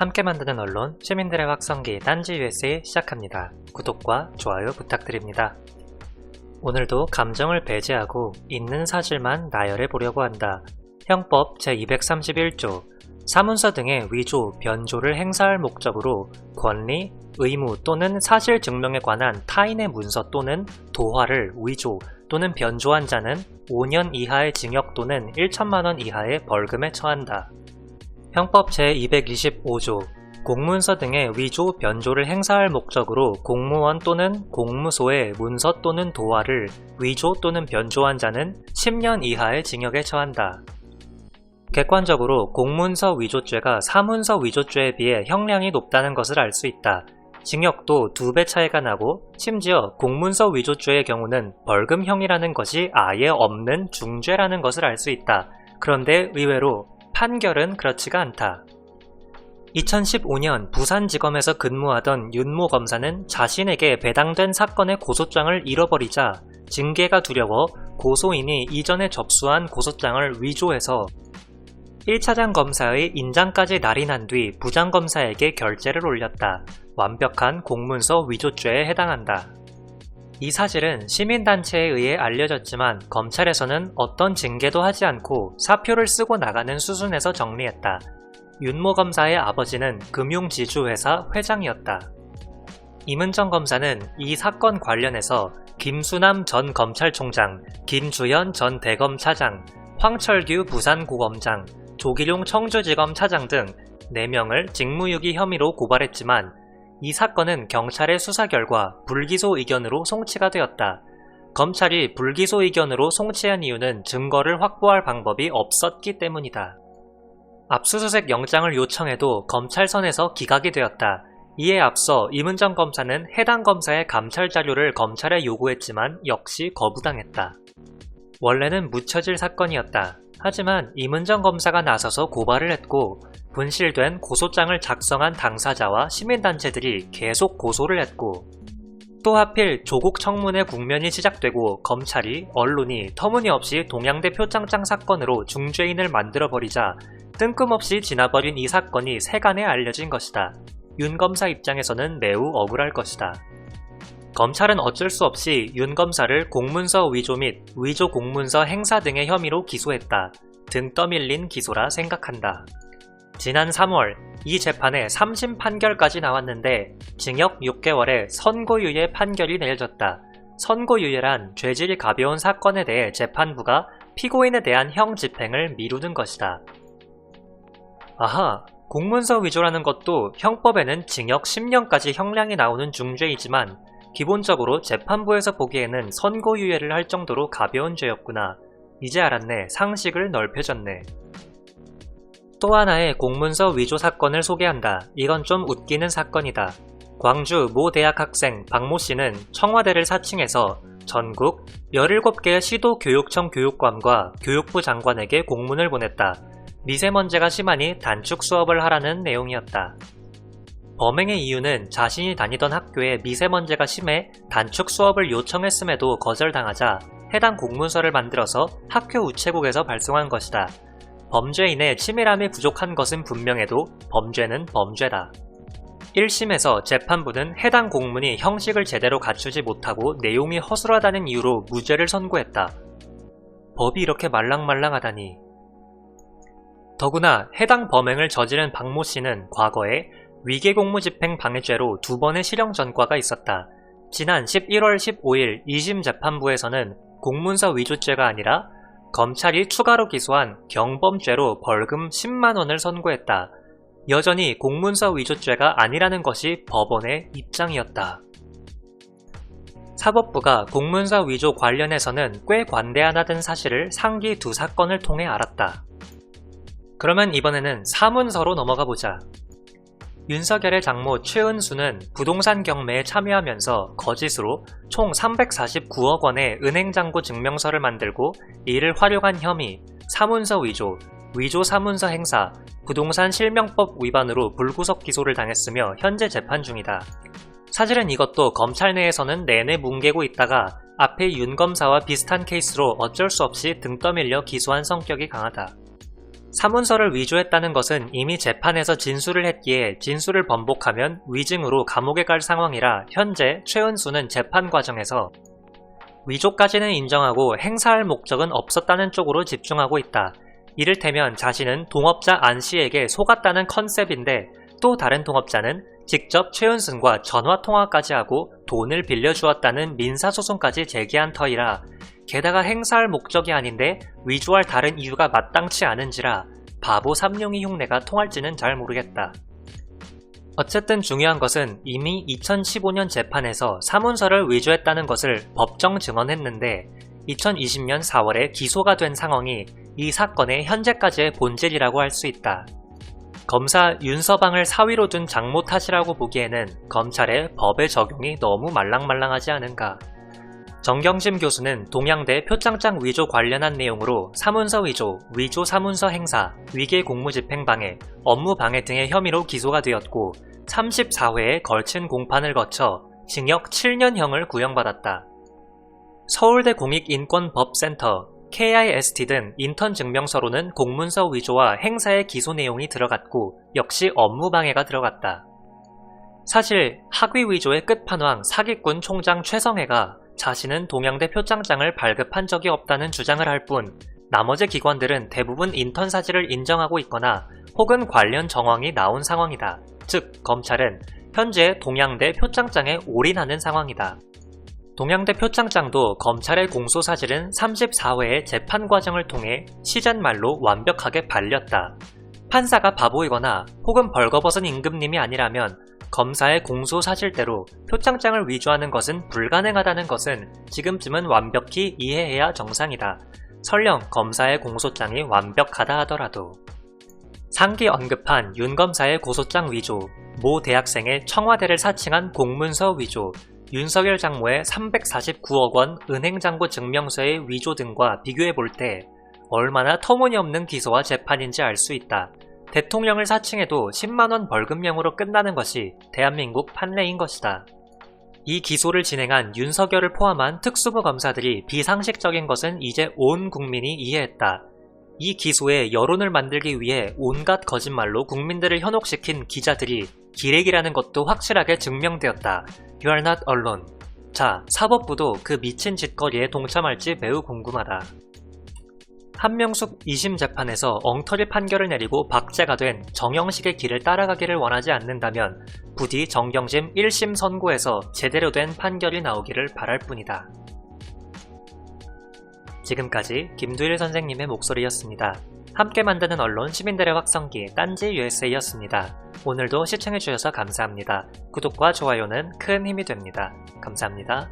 함께 만드는 언론, 시민들의 확성기 딴지 USA 시작합니다. 구독과 좋아요 부탁드립니다. 오늘도 감정을 배제하고 있는 사실만 나열해 보려고 한다. 형법 제231조 사문서 등의 위조, 변조를 행사할 목적으로 권리, 의무 또는 사실 증명에 관한 타인의 문서 또는 도화를 위조 또는 변조한 자는 5년 이하의 징역 또는 1천만원 이하의 벌금에 처한다. 형법 제225조 공문서 등의 위조, 변조를 행사할 목적으로 공무원 또는 공무소의 문서 또는 도화를 위조 또는 변조한 자는 10년 이하의 징역에 처한다. 객관적으로 공문서 위조죄가 사문서 위조죄에 비해 형량이 높다는 것을 알 수 있다. 징역도 2배 차이가 나고 심지어 공문서 위조죄의 경우는 벌금형이라는 것이 아예 없는 중죄라는 것을 알 수 있다. 그런데 의외로 판결은 그렇지가 않다. 2015년 부산지검에서 근무하던 윤모 검사는 자신에게 배당된 사건의 고소장을 잃어버리자 징계가 두려워 고소인이 이전에 접수한 고소장을 위조해서 1차장 검사의 인장까지 날인한 뒤 부장검사에게 결재를 올렸다. 완벽한 공문서 위조죄에 해당한다. 이 사실은 시민단체에 의해 알려졌지만 검찰에서는 어떤 징계도 하지 않고 사표를 쓰고 나가는 수순에서 정리했다. 윤모 검사의 아버지는 금융지주회사 회장이었다. 임은정 검사는 이 사건 관련해서 김수남 전 검찰총장, 김주현 전 대검차장, 황철규 부산고검장, 조기룡 청주지검 차장 등 4명을 직무유기 혐의로 고발했지만 이 사건은 경찰의 수사 결과 불기소 의견으로 송치가 되었다. 검찰이 불기소 의견으로 송치한 이유는 증거를 확보할 방법이 없었기 때문이다. 압수수색 영장을 요청해도 검찰선에서 기각이 되었다. 이에 앞서 임은정 검사는 해당 검사의 감찰 자료를 검찰에 요구했지만 역시 거부당했다. 원래는 묻혀질 사건이었다. 하지만 임은정 검사가 나서서 고발을 했고 분실된 고소장을 작성한 당사자와 시민단체들이 계속 고소를 했고 또 하필 조국 청문회 국면이 시작되고 검찰이 언론이 터무니없이 동양대 표창장 사건으로 중죄인을 만들어버리자 뜬금없이 지나버린 이 사건이 세간에 알려진 것이다. 윤 검사 입장에서는 매우 억울할 것이다. 검찰은 어쩔 수 없이 윤 검사를 공문서 위조 및 위조 공문서 행사 등의 혐의로 기소했다. 등 떠밀린 기소라 생각한다. 지난 3월 이 재판에 3심 판결까지 나왔는데 징역 6개월에 선고유예 판결이 내려졌다. 선고유예란 죄질이 가벼운 사건에 대해 재판부가 피고인에 대한 형 집행을 미루는 것이다. 아하, 공문서 위조라는 것도 형법에는 징역 10년까지 형량이 나오는 중죄이지만 기본적으로 재판부에서 보기에는 선고유예를 할 정도로 가벼운 죄였구나. 이제 알았네. 상식을 넓혀졌네. 또 하나의 공문서 위조 사건을 소개한다. 이건 좀 웃기는 사건이다. 광주 모 대학 학생 박모 씨는 청와대를 사칭해서 전국 17개의 시도교육청 교육감과 교육부 장관에게 공문을 보냈다. 미세먼지가 심하니 단축 수업을 하라는 내용이었다. 범행의 이유는 자신이 다니던 학교에 미세먼지가 심해 단축 수업을 요청했음에도 거절당하자 해당 공문서를 만들어서 학교 우체국에서 발송한 것이다. 범죄인의 치밀함이 부족한 것은 분명해도 범죄는 범죄다. 1심에서 재판부는 해당 공문이 형식을 제대로 갖추지 못하고 내용이 허술하다는 이유로 무죄를 선고했다. 법이 이렇게 말랑말랑하다니. 더구나 해당 범행을 저지른 박모 씨는 과거에 위계공무집행 방해죄로 2번의 실형 전과가 있었다. 지난 11월 15일 2심 재판부에서는 공문서 위조죄가 아니라 검찰이 추가로 기소한 경범죄로 벌금 10만원을 선고했다. 여전히 공문서 위조죄가 아니라는 것이 법원의 입장이었다. 사법부가 공문서 위조 관련해서는 꽤 관대하다는 사실을 상기 2사건을 통해 알았다. 그러면 이번에는 사문서로 넘어가 보자. 윤석열의 장모 최은수는 부동산 경매에 참여하면서 거짓으로 총 349억 원의 은행잔고 증명서를 만들고 이를 활용한 혐의, 사문서 위조, 위조 사문서 행사, 부동산 실명법 위반으로 불구속 기소를 당했으며 현재 재판 중이다. 사실은 이것도 검찰 내에서는 내내 뭉개고 있다가 앞에 윤 검사와 비슷한 케이스로 어쩔 수 없이 등 떠밀려 기소한 성격이 강하다. 사문서를 위조했다는 것은 이미 재판에서 진술을 했기에 진술을 번복하면 위증으로 감옥에 갈 상황이라 현재 최은수는 재판 과정에서 위조까지는 인정하고 행사할 목적은 없었다는 쪽으로 집중하고 있다. 이를테면 자신은 동업자 안 씨에게 속았다는 컨셉인데 또 다른 동업자는 직접 최은순과 전화통화까지 하고 돈을 빌려주었다는 민사소송까지 제기한 터이라 게다가 행사할 목적이 아닌데 위조할 다른 이유가 마땅치 않은지라 바보 삼룡이 흉내가 통할지는 잘 모르겠다. 어쨌든 중요한 것은 이미 2015년 재판에서 사문서를 위조했다는 것을 법정 증언했는데 2020년 4월에 기소가 된 상황이 이 사건의 현재까지의 본질이라고 할 수 있다. 검사 윤서방을 사위로 둔 장모 탓이라고 보기에는 검찰의 법의 적용이 너무 말랑말랑하지 않은가. 정경심 교수는 동양대 표창장 위조 관련한 내용으로 사문서 위조, 위조 사문서 행사, 위계 공무집행방해, 업무방해 등의 혐의로 기소가 되었고 34회에 걸친 공판을 거쳐 징역 7년형을 구형받았다. 서울대 공익인권법센터, KIST 등 인턴 증명서로는 공문서 위조와 행사의 기소 내용이 들어갔고 역시 업무방해가 들어갔다. 사실 학위 위조의 끝판왕 사기꾼 총장 최성해가 자신은 동양대 표창장을 발급한 적이 없다는 주장을 할 뿐 나머지 기관들은 대부분 인턴 사실을 인정하고 있거나 혹은 관련 정황이 나온 상황이다. 즉 검찰은 현재 동양대 표창장에 올인하는 상황이다. 동양대 표창장도 검찰의 공소사실은 34회의 재판 과정을 통해 시잣말로 완벽하게 발렸다. 판사가 바보이거나 혹은 벌거벗은 임금님이 아니라면 검사의 공소사실대로 표창장을 위조하는 것은 불가능하다는 것은 지금쯤은 완벽히 이해해야 정상이다. 설령 검사의 공소장이 완벽하다 하더라도. 상기 언급한 윤 검사의 고소장 위조, 모 대학생의 청와대를 사칭한 공문서 위조, 윤석열 장모의 349억 원 은행잔고 증명서의 위조 등과 비교해볼 때 얼마나 터무니없는 기소와 재판인지 알 수 있다. 대통령을 사칭해도 10만원 벌금형으로 끝나는 것이 대한민국 판례인 것이다. 이 기소를 진행한 윤석열을 포함한 특수부 검사들이 비상식적인 것은 이제 온 국민이 이해했다. 이 기소에 여론을 만들기 위해 온갖 거짓말로 국민들을 현혹시킨 기자들이 기레기라는 것도 확실하게 증명되었다. You are not alone. 자, 사법부도 그 미친 짓거리에 동참할지 매우 궁금하다. 한명숙 2심 재판에서 엉터리 판결을 내리고 박제가 된 정영식의 길을 따라가기를 원하지 않는다면 부디 정경심 1심 선고에서 제대로 된 판결이 나오기를 바랄 뿐이다. 지금까지 김두일 선생님의 목소리였습니다. 함께 만드는 언론 시민들의 확성기 딴지 USA였습니다. 오늘도 시청해주셔서 감사합니다. 구독과 좋아요는 큰 힘이 됩니다. 감사합니다.